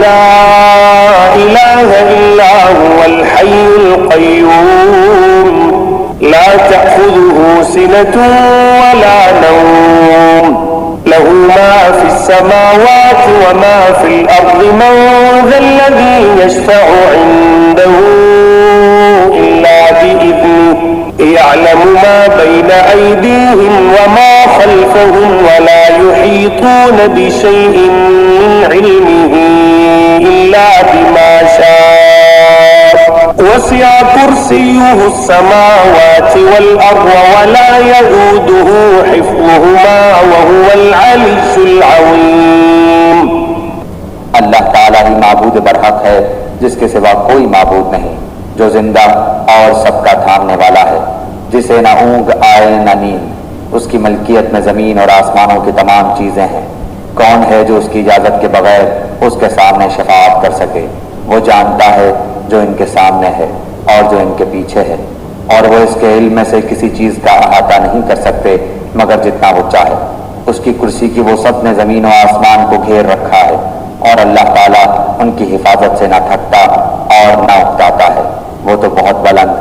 ला इलाहा इल्ला हुवल हय्युल क़य्यूम ला तअख़ुज़ुहु सिनतुन वला नौम लहू मा फ़िस्समावाति व मा फ़िल अर्ज़ि मन ज़ल्लज़ी यशफ़अु इन्दहु इल्ला बिइज़्निहि यअलमु मा बैन अयदीहिम व मा ख़ल्फ़हुम व ला युहीतून बिशैइन मिन इल्मिहि इल्ला बिमा शाअ वसिअ कुर्सियुहु अस्समावाति वल अर्ज़ व ला यऊदुहु हिफ़्ज़ुहुमा व हुवल अलिय्युल अज़ीम। अल्लाह ताला ही माबूद बरहक है, जिसके सिवा कोई माबूद नहीं, जो जिंदा और सबका थामने वाला है, जिसे न ऊँग आए न नींद। उसकी मलकियत में ज़मीन और आसमानों की तमाम चीज़ें हैं। कौन है जो उसकी इजाज़त के बगैर उसके सामने शफाअत कर सके? वो जानता है जो इनके सामने है और जो इनके पीछे है, और वो इसके इल्म में से किसी चीज़ का अहाता नहीं कर सकते मगर जितना वो चाहे। उसकी कुर्सी की वो सब ने ज़मीन और आसमान को घेर रखा है, और अल्लाह ताला उनकी हिफाजत से न थकता और न उकताता है। वो तो बहुत बुलंद